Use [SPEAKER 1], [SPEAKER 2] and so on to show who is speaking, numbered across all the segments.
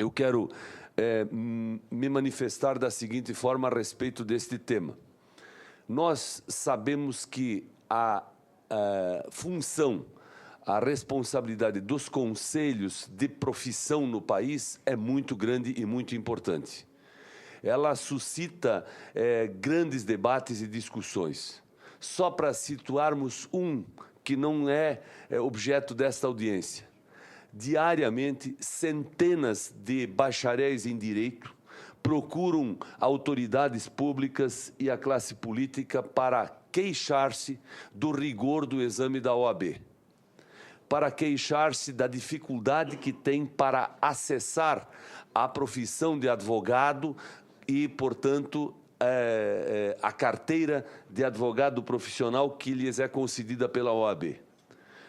[SPEAKER 1] eu quero me manifestar da seguinte forma a respeito deste tema. Nós sabemos que a função, a responsabilidade dos conselhos de profissão no país é muito grande e muito importante. Ela suscita grandes debates e discussões. Só para situarmos um que não é objeto desta audiência. Diariamente, centenas de bacharéis em direito procuram autoridades públicas e a classe política para queixar-se do rigor do exame da OAB, para queixar-se da dificuldade que tem para acessar a profissão de advogado e, portanto, a carteira de advogado profissional que lhes é concedida pela OAB.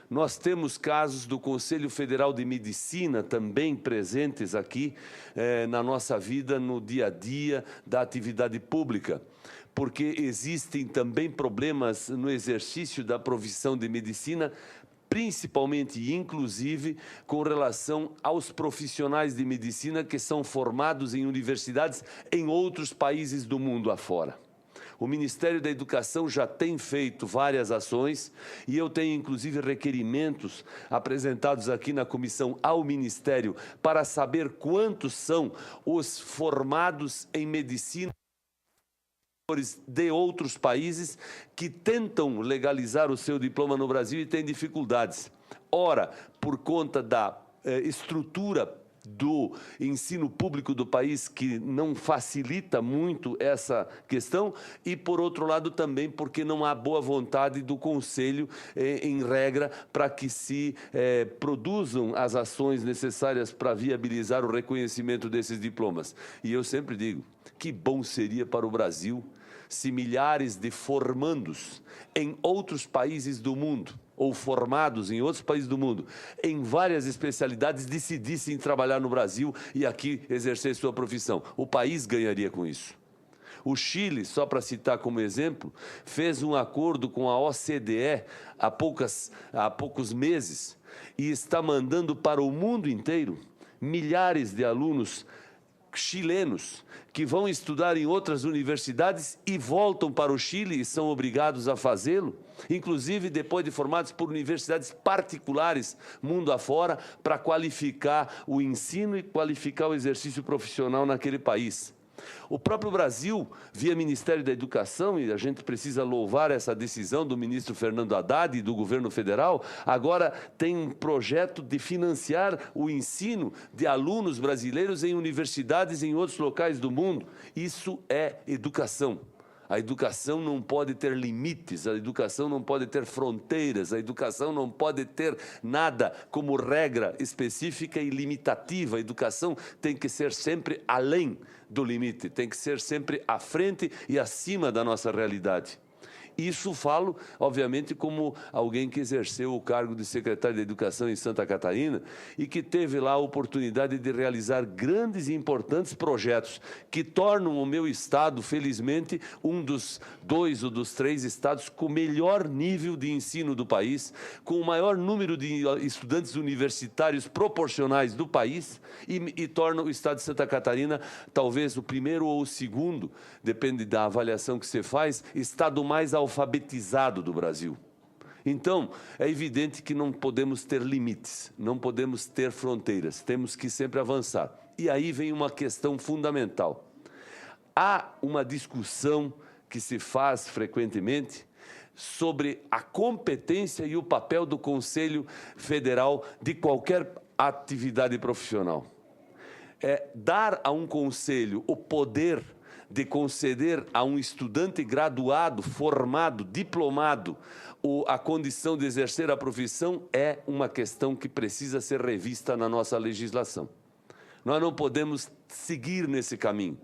[SPEAKER 1] Nós temos casos do Conselho Federal de Medicina também presentes aqui na nossa vida, no dia a dia da atividade pública, porque existem também problemas no exercício da profissão de medicina, principalmente e inclusive com relação aos profissionais de medicina que são formados em universidades em outros países do mundo afora. O Ministério da Educação já tem feito várias ações e eu tenho, inclusive, requerimentos apresentados aqui na comissão ao Ministério para saber quantos são os formados em medicina de outros países que tentam legalizar o seu diploma no Brasil e têm dificuldades. Ora, por conta da estrutura do ensino público do país, que não facilita muito essa questão, e, por outro lado, também porque não há boa vontade do Conselho, em regra, para que se produzam as ações necessárias para viabilizar o reconhecimento desses diplomas. E eu sempre digo, que bom seria para o Brasil se milhares de formandos em outros países do mundo, ou formados em outros países do mundo, em várias especialidades, decidissem trabalhar no Brasil e aqui exercer sua profissão. O país ganharia com isso. O Chile, só para citar como exemplo, fez um acordo com a OCDE há poucos meses e está mandando para o mundo inteiro milhares de alunos chilenos que vão estudar em outras universidades e voltam para o Chile e são obrigados a fazê-lo, inclusive depois de formados por universidades particulares mundo afora, para qualificar o ensino e qualificar o exercício profissional naquele país. O próprio Brasil, via Ministério da Educação, e a gente precisa louvar essa decisão do ministro Fernando Haddad e do governo federal, agora tem um projeto de financiar o ensino de alunos brasileiros em universidades em outros locais do mundo. Isso é educação. A educação não pode ter limites, a educação não pode ter fronteiras, a educação não pode ter nada como regra específica e limitativa. A educação tem que ser sempre além do limite, tem que ser sempre à frente e acima da nossa realidade. Isso falo, obviamente, como alguém que exerceu o cargo de secretário de Educação em Santa Catarina e que teve lá a oportunidade de realizar grandes e importantes projetos que tornam o meu estado, felizmente, um dos 2 ou dos 3 estados com o melhor nível de ensino do país, com o maior número de estudantes universitários proporcionais do país e torna o estado de Santa Catarina talvez o primeiro ou o segundo, depende da avaliação que você faz, estado mais alfabetizado do Brasil. Então, é evidente que não podemos ter limites, não podemos ter fronteiras, temos que sempre avançar. E aí vem uma questão fundamental. Há uma discussão que se faz frequentemente sobre a competência e o papel do Conselho Federal de qualquer atividade profissional. Dar a um conselho o poder de conceder a um estudante graduado, formado, diplomado, a condição de exercer a profissão é uma questão que precisa ser revista na nossa legislação. Nós não podemos seguir nesse caminho.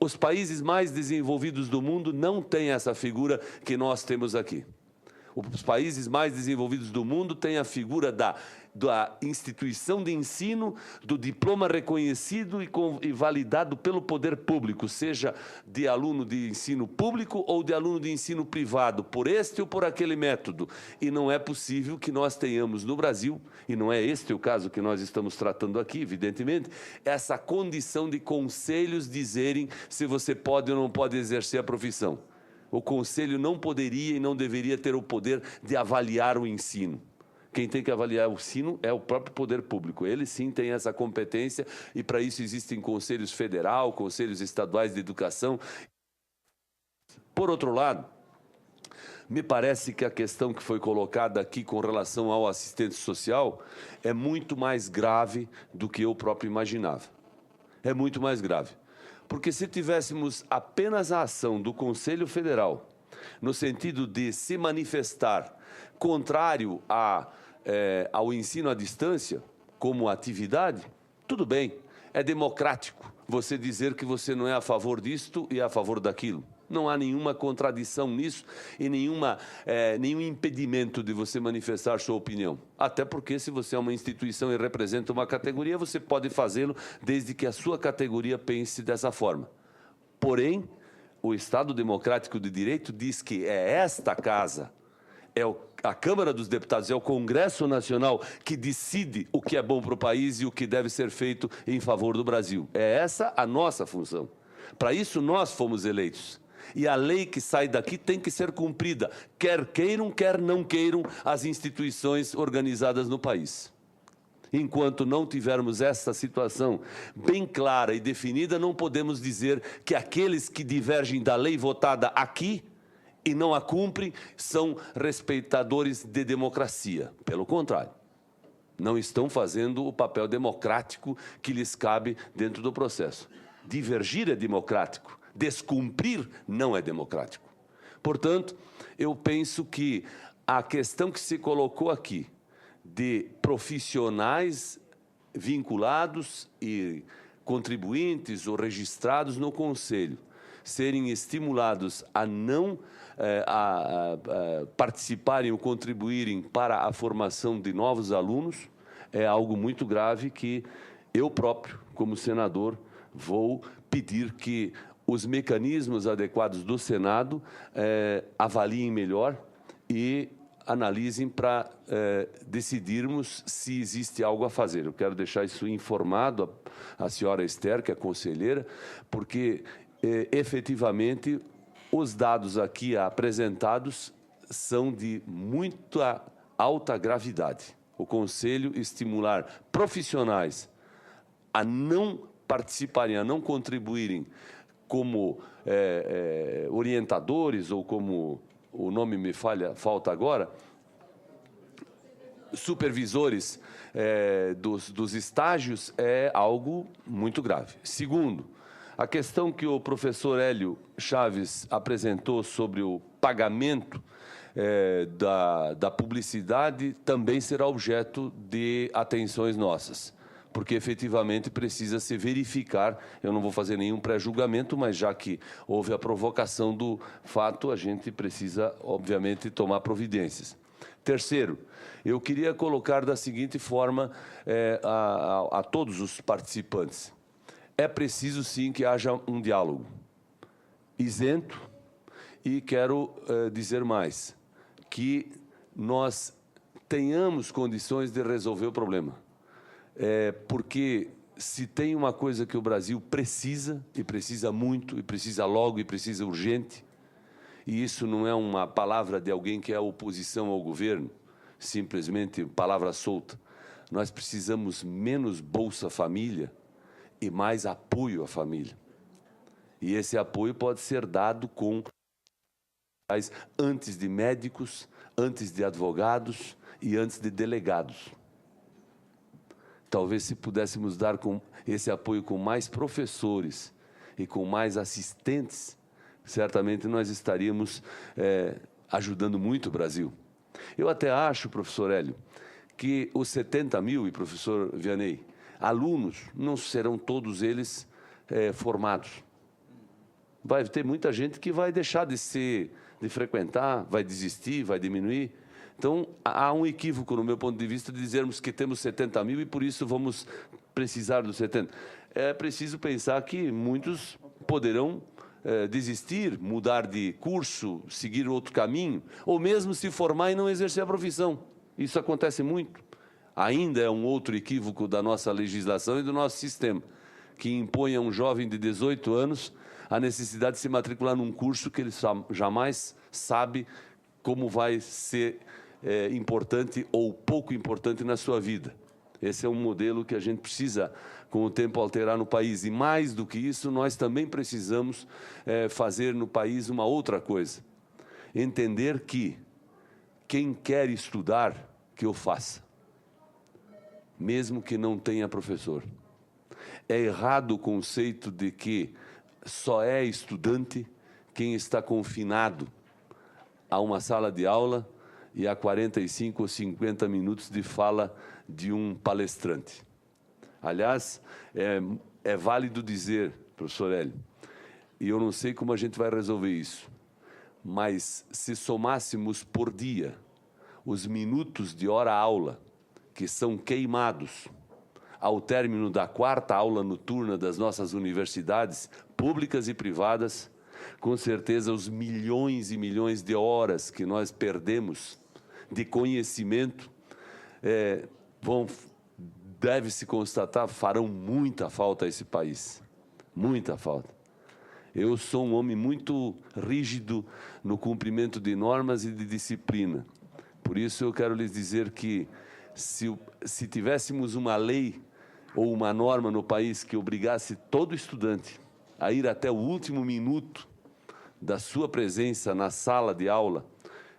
[SPEAKER 1] Os países mais desenvolvidos do mundo não têm essa figura que nós temos aqui. Os países mais desenvolvidos do mundo têm a figura da da instituição de ensino, do diploma reconhecido e validado pelo poder público, seja de aluno de ensino público ou de aluno de ensino privado, por este ou por aquele método. E não é possível que nós tenhamos no Brasil, e não é este o caso que nós estamos tratando aqui, evidentemente, essa condição de conselhos dizerem se você pode ou não pode exercer a profissão. O conselho não poderia e não deveria ter o poder de avaliar o ensino. Quem tem que avaliar o ensino é o próprio poder público. Ele sim tem essa competência e para isso existem conselhos federal, conselhos estaduais de educação. Por outro lado, me parece que a questão que foi colocada aqui com relação ao assistente social é muito mais grave do que eu próprio imaginava. É muito mais grave. Porque se tivéssemos apenas a ação do Conselho Federal, no sentido de se manifestar contrário ao ensino à distância, como atividade, tudo bem, é democrático você dizer que você não é a favor disto e a favor daquilo. Não há nenhuma contradição nisso e nenhum impedimento de você manifestar sua opinião. Até porque, se você é uma instituição e representa uma categoria, você pode fazê-lo desde que a sua categoria pense dessa forma. Porém, o Estado Democrático de Direito diz que é esta casa, a Câmara dos Deputados, é o Congresso Nacional que decide o que é bom para o país e o que deve ser feito em favor do Brasil. É essa a nossa função. Para isso, nós fomos eleitos. E a lei que sai daqui tem que ser cumprida, quer queiram, quer não queiram as instituições organizadas no país. Enquanto não tivermos essa situação bem clara e definida, não podemos dizer que aqueles que divergem da lei votada aqui e não a cumprem são respeitadores de democracia. Pelo contrário, não estão fazendo o papel democrático que lhes cabe dentro do processo. Divergir é democrático. Descumprir não é democrático. Portanto, eu penso que a questão que se colocou aqui de profissionais vinculados e contribuintes ou registrados no Conselho serem estimulados a não participarem ou contribuírem para a formação de novos alunos é algo muito grave que eu próprio, como senador, vou pedir que os mecanismos adequados do Senado avaliem melhor e analisem para decidirmos se existe algo a fazer. Eu quero deixar isso informado a senhora Esther, que é conselheira, porque efetivamente os dados aqui apresentados são de muita alta gravidade. O Conselho estimular profissionais a não participarem, a não contribuírem como orientadores ou como o nome me falta agora, supervisores dos estágios é algo muito grave. Segundo, a questão que o professor Hélio Chaves apresentou sobre o pagamento da publicidade também será objeto de atenções nossas, porque efetivamente precisa se verificar. Eu não vou fazer nenhum pré-julgamento, mas já que houve a provocação do fato, a gente precisa, obviamente, tomar providências. Terceiro, eu queria colocar da seguinte forma a todos os participantes. É preciso, sim, que haja um diálogo isento e quero dizer mais, que nós tenhamos condições de resolver o problema. Porque se tem uma coisa que o Brasil precisa, e precisa muito, e precisa logo, e precisa urgente, e isso não é uma palavra de alguém que é oposição ao governo, simplesmente palavra solta. Nós precisamos menos Bolsa Família e mais apoio à família. E esse apoio pode ser dado antes de médicos, antes de advogados e antes de delegados. Talvez se pudéssemos dar com esse apoio com mais professores e com mais assistentes, certamente nós estaríamos ajudando muito o Brasil. Eu até acho, professor Hélio, que os 70 mil, e professor Vianney, alunos, não serão todos eles formados. Vai ter muita gente que vai deixar de frequentar, vai desistir, vai diminuir. Então, há um equívoco, no meu ponto de vista, de dizermos que temos 70 mil e, por isso, vamos precisar dos 70. É preciso pensar que muitos poderão desistir, mudar de curso, seguir outro caminho, ou mesmo se formar e não exercer a profissão. Isso acontece muito. Ainda é um outro equívoco da nossa legislação e do nosso sistema, que impõe a um jovem de 18 anos a necessidade de se matricular num curso que ele jamais sabe como vai ser importante ou pouco importante na sua vida. Esse é um modelo que a gente precisa, com o tempo, alterar no país. E mais do que isso, nós também precisamos fazer no país uma outra coisa. Entender que quem quer estudar, que o faça, mesmo que não tenha professor. É errado o conceito de que só é estudante quem está confinado a uma sala de aula e a 45 ou 50 minutos de fala de um palestrante. Aliás, é válido dizer, professor Hélio, e eu não sei como a gente vai resolver isso, mas se somássemos por dia os minutos de hora-aula que são queimados ao término da 4ª aula noturna das nossas universidades, públicas e privadas, com certeza os milhões e milhões de horas que nós perdemos de conhecimento deve-se constatar, farão muita falta a esse país. Muita falta. Eu sou um homem muito rígido no cumprimento de normas e de disciplina. Por isso eu quero lhes dizer que se tivéssemos uma lei ou uma norma no país que obrigasse todo estudante a ir até o último minuto da sua presença na sala de aula,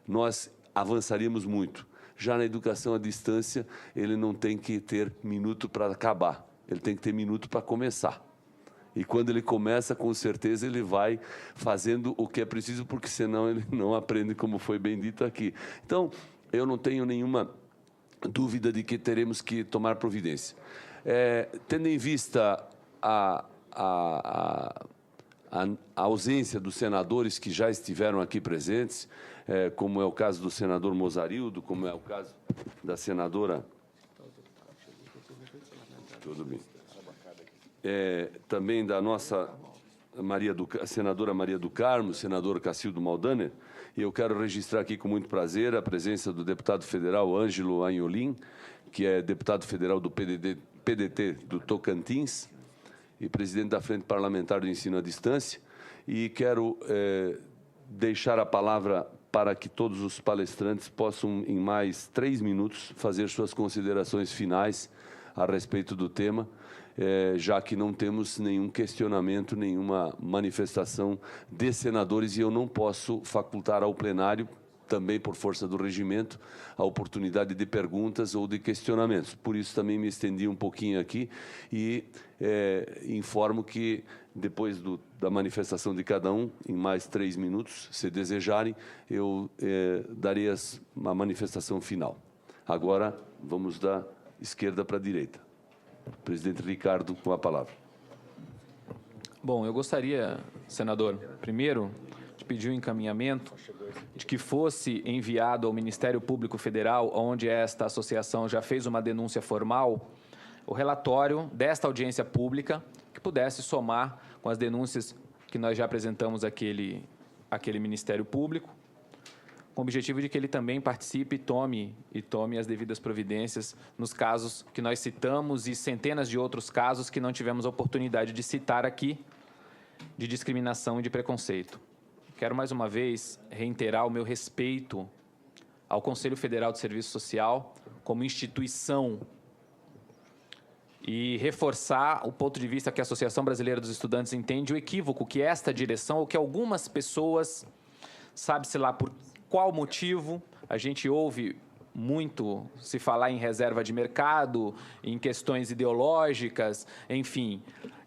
[SPEAKER 1] nós avançaríamos muito. Já na educação à distância, ele não tem que ter minuto para acabar, ele tem que ter minuto para começar. E quando ele começa, com certeza, ele vai fazendo o que é preciso, porque senão ele não aprende, como foi bem dito aqui. Então, eu não tenho nenhuma dúvida de que teremos que tomar providência. Tendo em vista a ausência dos senadores que já estiveram aqui presentes, como é o caso do senador Mozarildo, como é o caso da senadora... Tudo bem. Também da nossa senadora Maria do Carmo, senador Cacildo Maldaner, e eu quero registrar aqui com muito prazer a presença do deputado federal Ângelo Anholim, que é deputado federal do PDT do Tocantins e presidente da Frente Parlamentar do Ensino à Distância, e quero deixar a palavra para que todos os palestrantes possam, em mais 3 minutos, fazer suas considerações finais a respeito do tema, já que não temos nenhum questionamento, nenhuma manifestação de senadores, e eu não posso facultar ao plenário, também por força do regimento, a oportunidade de perguntas ou de questionamentos. Por isso também me estendi um pouquinho aqui e informo que depois da manifestação de cada um, em mais 3 minutos, se desejarem, eu darei a manifestação final. Agora, vamos da esquerda para a direita. Presidente Ricardo, com a palavra.
[SPEAKER 2] Bom, eu gostaria, senador, primeiro, de pedir um encaminhamento de que fosse enviado ao Ministério Público Federal, onde esta associação já fez uma denúncia formal, o relatório desta audiência pública, que pudesse somar com as denúncias que nós já apresentamos àquele Ministério Público, com o objetivo de que ele também participe e tome as devidas providências nos casos que nós citamos e centenas de outros casos que não tivemos a oportunidade de citar aqui, de discriminação e de preconceito. Quero, mais uma vez, reiterar o meu respeito ao Conselho Federal de Serviço Social como instituição e reforçar o ponto de vista que a Associação Brasileira dos Estudantes entende o equívoco que esta direção, ou que algumas pessoas, sabe-se lá por qual motivo, a gente ouve muito se falar em reserva de mercado, em questões ideológicas, enfim,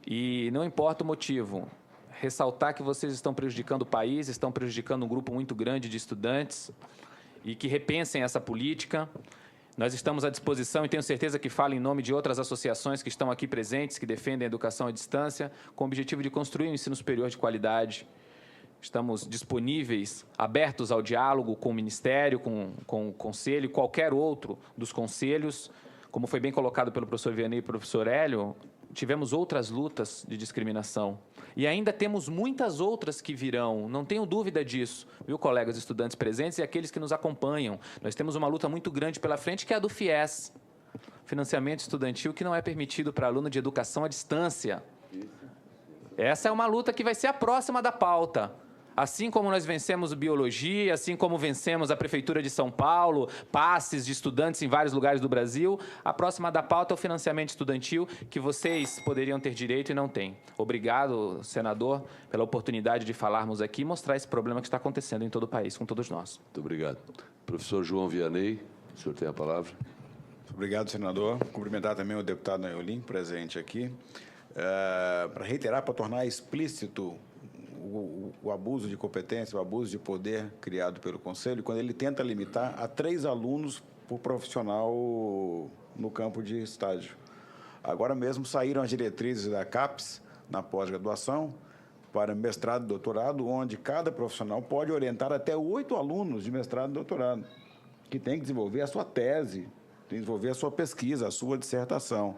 [SPEAKER 2] e não importa o motivo, ressaltar que vocês estão prejudicando o país, estão prejudicando um grupo muito grande de estudantes e que repensem essa política. Nós estamos à disposição e tenho certeza que falo em nome de outras associações que estão aqui presentes, que defendem a educação à distância, com o objetivo de construir um ensino superior de qualidade, Estamos disponíveis, abertos ao diálogo com o Ministério, com o Conselho e qualquer outro dos conselhos. Como foi bem colocado pelo professor Vianney e professor Hélio, tivemos outras lutas de discriminação. E ainda temos muitas outras que virão, não tenho dúvida disso, viu, colegas estudantes presentes e aqueles que nos acompanham. Nós temos uma luta muito grande pela frente, que é a do FIES, financiamento estudantil, que não é permitido para aluno de educação à distância. Essa é uma luta que vai ser a próxima da pauta. Assim como nós vencemos biologia, assim como vencemos a Prefeitura de São Paulo, passes de estudantes em vários lugares do Brasil, a próxima da pauta é o financiamento estudantil, que vocês poderiam ter direito e não têm. Obrigado, senador, pela oportunidade de falarmos aqui e mostrar esse problema que está acontecendo em todo o país, com todos nós.
[SPEAKER 1] Muito obrigado. Professor João Vianney, o senhor tem a palavra.
[SPEAKER 3] Obrigado, senador. Cumprimentar também o deputado Naiolim, presente aqui, para reiterar, para tornar explícito o abuso de competência, o abuso de poder criado pelo Conselho, quando ele tenta limitar a 3 alunos por profissional no campo de estágio. Agora mesmo saíram as diretrizes da CAPES, na pós-graduação, para mestrado e doutorado, onde cada profissional pode orientar até 8 alunos de mestrado e doutorado, que tem que desenvolver a sua tese, tem que desenvolver a sua pesquisa, a sua dissertação.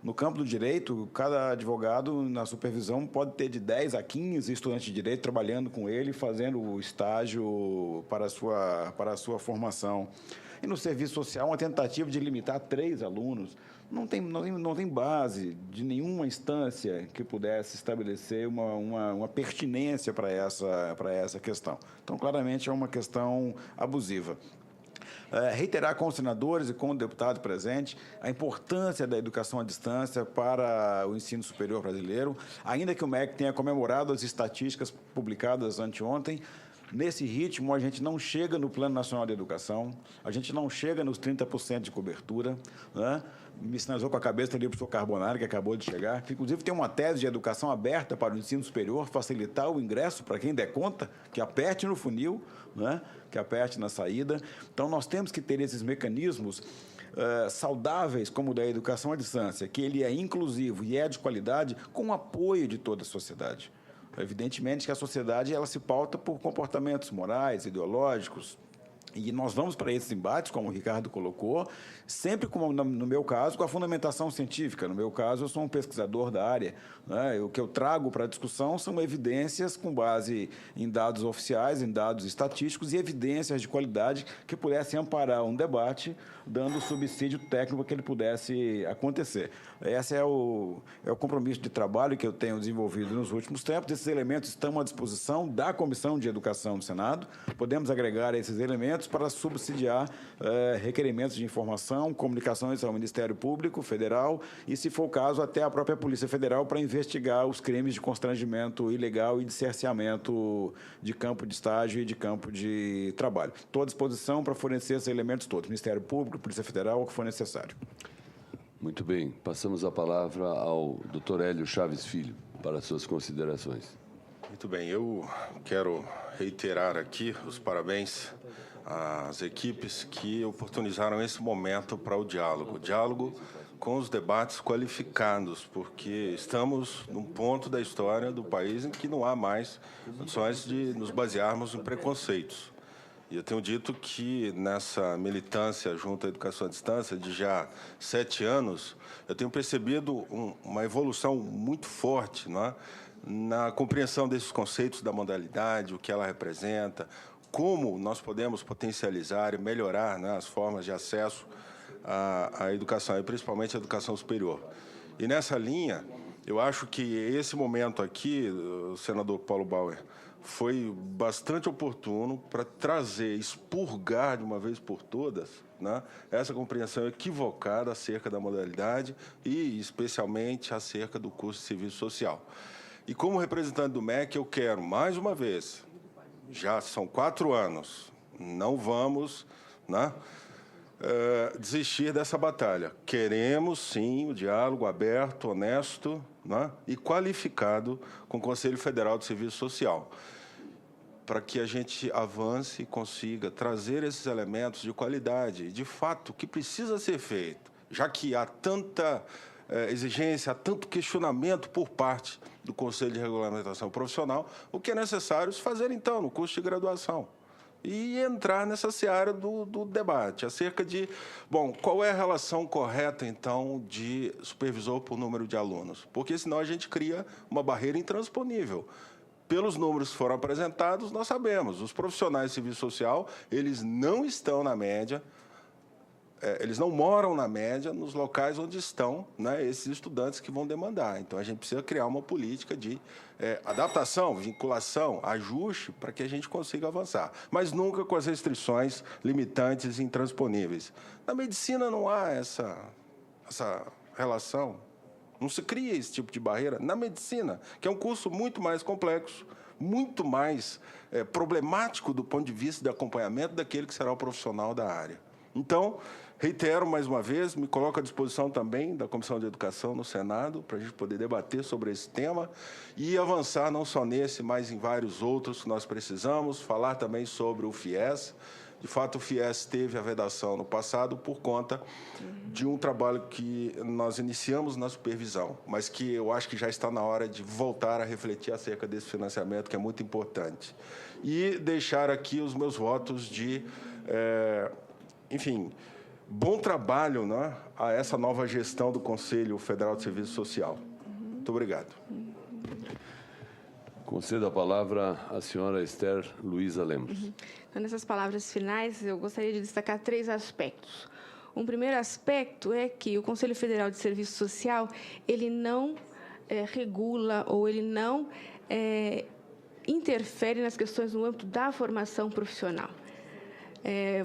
[SPEAKER 3] No campo do direito, cada advogado, na supervisão, pode ter de 10 a 15 estudantes de direito trabalhando com ele, fazendo o estágio para a sua formação. E no serviço social, uma tentativa de limitar a 3 alunos. Não tem base de nenhuma instância que pudesse estabelecer uma pertinência para essa questão. Então, claramente, é uma questão abusiva. Reiterar com os senadores e com o deputado presente a importância da educação à distância para o ensino superior brasileiro, ainda que o MEC tenha comemorado as estatísticas publicadas anteontem. Nesse ritmo, a gente não chega no Plano Nacional de Educação, a gente não chega nos 30% de cobertura, né? Me sinalizou com a cabeça ali o professor Carbonari, que acabou de chegar, que inclusive tem uma tese de educação aberta para o ensino superior, facilitar o ingresso para quem der conta, que aperte no funil, né? Que aperte na saída. Então, nós temos que ter esses mecanismos saudáveis, como o da educação à distância, que ele é inclusivo e é de qualidade, com o apoio de toda a sociedade. Evidentemente que a sociedade ela se pauta por comportamentos morais, ideológicos, e nós vamos para esses embates, como o Ricardo colocou, sempre, como no meu caso, com a fundamentação científica. No meu caso, eu sou um pesquisador da área, né? O que eu trago para a discussão são evidências com base em dados oficiais, em dados estatísticos e evidências de qualidade que pudessem amparar um debate, dando o subsídio técnico para que ele pudesse acontecer. Esse é o compromisso de trabalho que eu tenho desenvolvido nos últimos tempos. Esses elementos estão à disposição da Comissão de Educação do Senado. Podemos agregar esses elementos para subsidiar requerimentos de informação, comunicações ao Ministério Público Federal e, se for o caso, até a própria Polícia Federal para investigar os crimes de constrangimento ilegal e de cerceamento de campo de estágio e de campo de trabalho. Estou à disposição para fornecer esses elementos todos, Ministério Público, Polícia Federal, o que for necessário.
[SPEAKER 1] Muito bem. Passamos a palavra ao Dr. Hélio Chaves Filho para suas considerações.
[SPEAKER 4] Muito bem. Eu quero reiterar aqui os parabéns às equipes que oportunizaram esse momento para o diálogo com os debates qualificados, porque estamos num ponto da história do país em que não há mais condições de nos basearmos em preconceitos. E eu tenho dito que nessa militância junto à educação à distância de já 7 anos, eu tenho percebido uma evolução muito forte, não é? Na compreensão desses conceitos da modalidade, o que ela representa, como nós podemos potencializar e melhorar, né, as formas de acesso à educação, e principalmente à educação superior. E nessa linha, eu acho que esse momento aqui, o senador Paulo Bauer, foi bastante oportuno para trazer, expurgar de uma vez por todas, né, essa compreensão equivocada acerca da modalidade e, especialmente, acerca do curso de serviço social. E, como representante do MEC, eu quero, mais uma vez, já são 4 anos, não vamos, né, desistir dessa batalha. Queremos, sim, o diálogo aberto, honesto, né, e qualificado com o Conselho Federal de Serviço Social, para que a gente avance e consiga trazer esses elementos de qualidade, de fato, que precisa ser feito, já que há tanta exigência, há tanto questionamento por parte do Conselho de Regulamentação Profissional, o que é necessário se fazer, então, no curso de graduação. E entrar nessa seara do debate acerca de, bom, qual é a relação correta, então, de supervisor por número de alunos? Porque senão a gente cria uma barreira intransponível. Pelos números que foram apresentados, nós sabemos, os profissionais de serviço social, eles não estão na média, eles não moram na média nos locais onde estão, né, esses estudantes que vão demandar. Então, a gente precisa criar uma política de adaptação, vinculação, ajuste, para que a gente consiga avançar. Mas nunca com as restrições limitantes e intransponíveis. Na medicina não há essa relação, não se cria esse tipo de barreira. Na medicina, que é um curso muito mais complexo, muito mais problemático do ponto de vista de acompanhamento daquele que será o profissional da área. Então, reitero mais uma vez, me coloco à disposição também da Comissão de Educação no Senado, para a gente poder debater sobre esse tema e avançar não só nesse, mas em vários outros que nós precisamos, falar também sobre o FIES. De fato, o FIES teve a vedação no passado por conta de um trabalho que nós iniciamos na supervisão, mas que eu acho que já está na hora de voltar a refletir acerca desse financiamento, que é muito importante. E deixar aqui os meus votos de, enfim, bom trabalho, né, a essa nova gestão do Conselho Federal de Serviço Social. Muito obrigado.
[SPEAKER 1] Concedo a palavra à senhora Esther Luiza Lemos.
[SPEAKER 5] Então, nessas palavras finais, eu gostaria de destacar 3 aspectos. Um primeiro aspecto é que o Conselho Federal de Serviço Social, ele não regula ou ele não interfere nas questões no âmbito da formação profissional.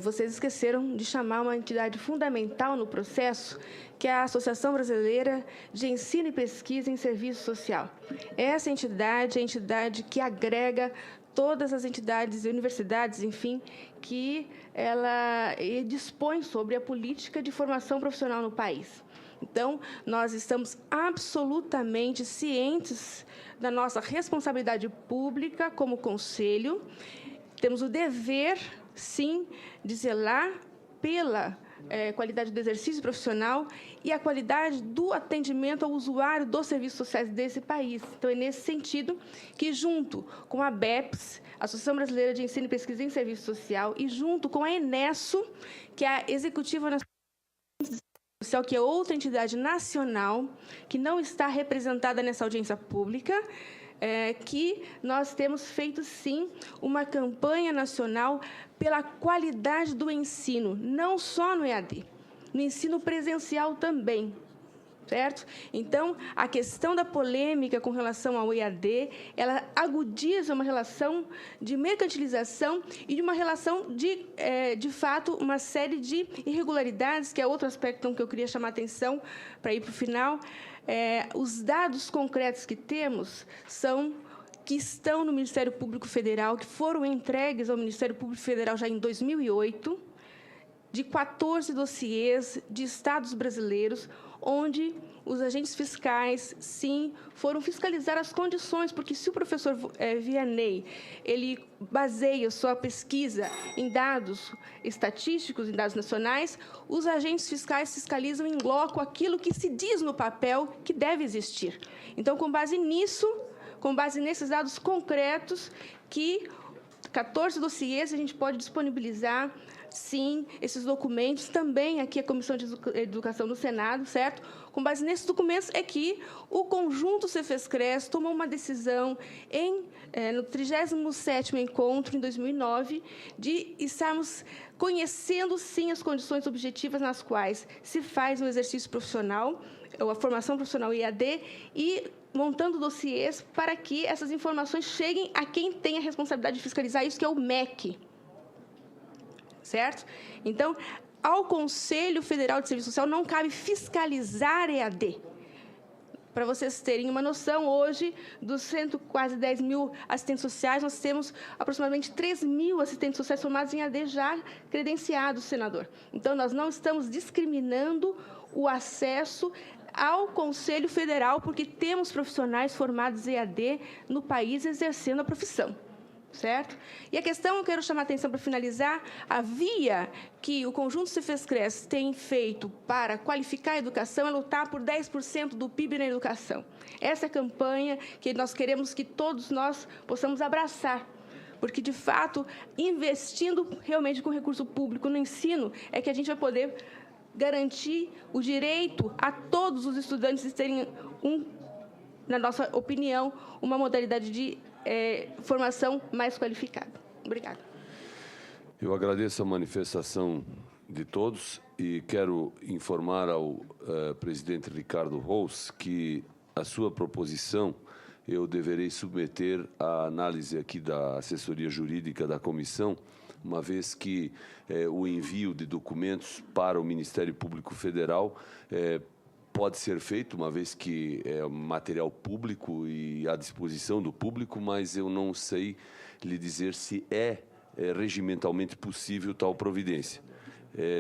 [SPEAKER 5] Vocês esqueceram de chamar uma entidade fundamental no processo, que é a Associação Brasileira de Ensino e Pesquisa em Serviço Social. Essa entidade é a entidade que agrega todas as entidades e universidades, enfim, que ela dispõe sobre a política de formação profissional no país. Então, nós estamos absolutamente cientes da nossa responsabilidade pública como conselho. Temos o dever, sim, de zelar pela qualidade do exercício profissional e a qualidade do atendimento ao usuário dos serviços sociais desse país. Então, é nesse sentido que, junto com a BEPS, Associação Brasileira de Ensino e Pesquisa em Serviço Social, e junto com a ENESO, que é a Executiva Nacional, que é outra entidade nacional, que não está representada nessa audiência pública, que nós temos feito, sim, uma campanha nacional pela qualidade do ensino, não só no EAD, no ensino presencial também, certo? Então, a questão da polêmica com relação ao EAD, ela agudiza uma relação de mercantilização e de uma relação de fato, uma série de irregularidades, que é outro aspecto que eu queria chamar a atenção para ir para o final. Os dados concretos que temos que estão no Ministério Público Federal, que foram entregues ao Ministério Público Federal já em 2008, de 14 dossiês de estados brasileiros, onde os agentes fiscais, sim, foram fiscalizar as condições, porque se o professor Vianney, ele baseia sua pesquisa em dados estatísticos, em dados nacionais, os agentes fiscais fiscalizam em loco aquilo que se diz no papel que deve existir. Então, com base nisso, com base nesses dados concretos, que 14 dossiês a gente pode disponibilizar, sim, esses documentos, também aqui a Comissão de Educação do Senado, certo? Com base nesses documentos é que o conjunto Cefes-Cres tomou uma decisão no 37º encontro, em 2009, de estarmos conhecendo, sim, as condições objetivas nas quais se faz o exercício profissional, ou a formação profissional EAD, e montando dossiês para que essas informações cheguem a quem tem a responsabilidade de fiscalizar isso, que é o MEC. Certo? Então, ao Conselho Federal de Serviço Social não cabe fiscalizar EAD. Para vocês terem uma noção, hoje, dos quase 10 mil assistentes sociais, nós temos aproximadamente 3 mil assistentes sociais formados em EAD já credenciados, senador. Então, nós não estamos discriminando o acesso ao Conselho Federal, porque temos profissionais formados em EAD no país exercendo a profissão. certo? E a questão, eu quero chamar a atenção para finalizar, a via que o conjunto Cefes-Cres tem feito para qualificar a educação é lutar por 10% do PIB na educação. Essa é a campanha que nós queremos que todos nós possamos abraçar, porque, de fato, investindo realmente com recurso público no ensino, é que a gente vai poder garantir o direito a todos os estudantes terem, na nossa opinião, uma modalidade de formação mais qualificada. Obrigada.
[SPEAKER 1] Eu agradeço a manifestação de todos e quero informar ao presidente Ricardo Rous que a sua proposição eu deverei submeter à análise aqui da assessoria jurídica da comissão, uma vez que o envio de documentos para o Ministério Público Federal pode ser feito, uma vez que é material público e à disposição do público, mas eu não sei lhe dizer se é regimentalmente possível tal providência.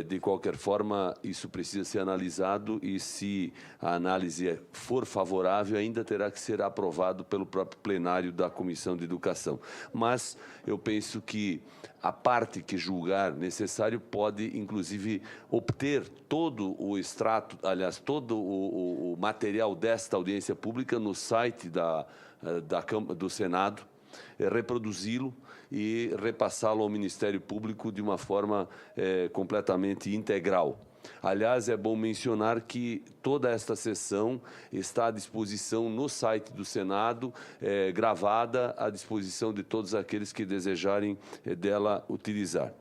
[SPEAKER 1] De qualquer forma, isso precisa ser analisado e, se a análise for favorável, ainda terá que ser aprovado pelo próprio plenário da Comissão de Educação. Mas eu penso que a parte que julgar necessário pode, inclusive, obter todo o extrato, aliás, todo o material desta audiência pública no site do Senado, reproduzi-lo e repassá-lo ao Ministério Público de uma forma completamente integral. Aliás, é bom mencionar que toda esta sessão está à disposição no site do Senado, gravada à disposição de todos aqueles que desejarem dela utilizar.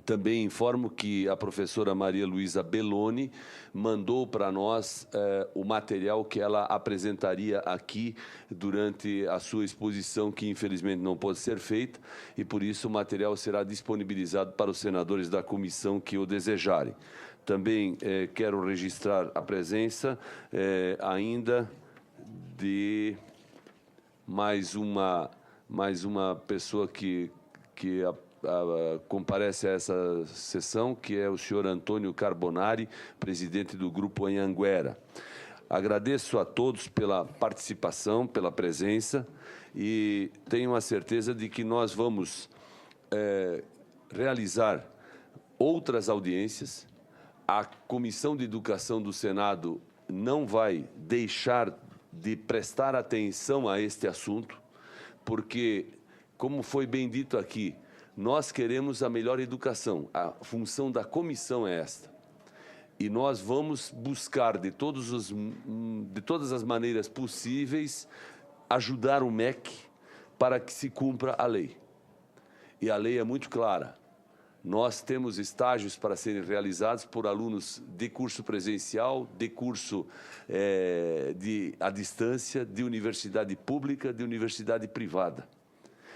[SPEAKER 1] Também informo que a professora Maria Luísa Belloni mandou para nós o material que ela apresentaria aqui durante a sua exposição, que infelizmente não pode ser feita, e por isso o material será disponibilizado para os senadores da comissão que o desejarem. Também quero registrar a presença ainda de mais uma pessoa que comparece a essa sessão, que é o senhor Antônio Carbonari, presidente do Grupo Anhanguera. Agradeço a todos pela participação, pela presença, e tenho a certeza de que nós vamos realizar outras audiências. A Comissão de Educação do Senado não vai deixar de prestar atenção a este assunto, porque, como foi bem dito aqui, nós queremos a melhor educação. A função da comissão é esta. E nós vamos buscar, de todas as maneiras possíveis, ajudar o MEC para que se cumpra a lei. E a lei é muito clara. Nós temos estágios para serem realizados por alunos de curso presencial, de curso à distância, de universidade pública, de universidade privada.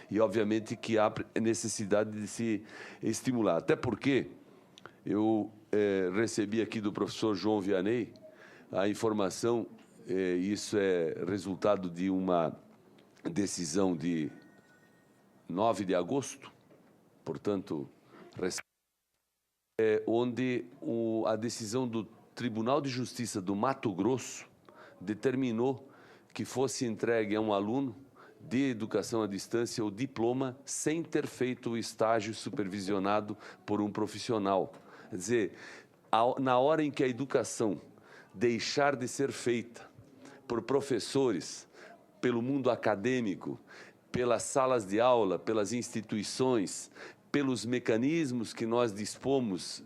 [SPEAKER 1] E, obviamente, que há necessidade de se estimular. Até porque eu recebi aqui do professor João Vianney a informação, isso é resultado de uma decisão de 9 de agosto, portanto, onde a decisão do Tribunal de Justiça do Mato Grosso determinou que fosse entregue a um aluno de educação à distância o diploma sem ter feito o estágio supervisionado por um profissional. Quer dizer, na hora em que a educação deixar de ser feita por professores, pelo mundo acadêmico, pelas salas de aula, pelas instituições, pelos mecanismos que nós dispomos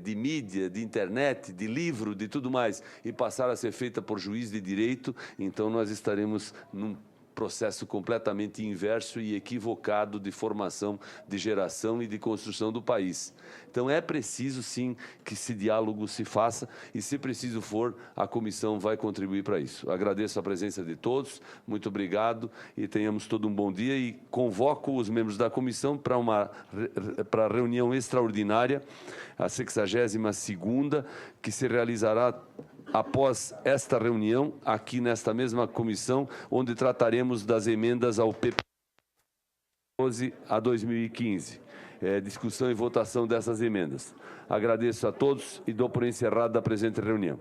[SPEAKER 1] de mídia, de internet, de livro, de tudo mais, e passar a ser feita por juiz de direito, então nós estaremos num processo completamente inverso e equivocado de formação, de geração e de construção do país. Então, é preciso, sim, que esse diálogo se faça e, se preciso for, a comissão vai contribuir para isso. Agradeço a presença de todos, muito obrigado e tenhamos todo um bom dia e convoco os membros da comissão para a reunião extraordinária, a 62ª, que se realizará após esta reunião, aqui nesta mesma comissão, onde trataremos das emendas ao PP 12 a 2015. Discussão e votação dessas emendas. Agradeço a todos e dou por encerrada a presente reunião.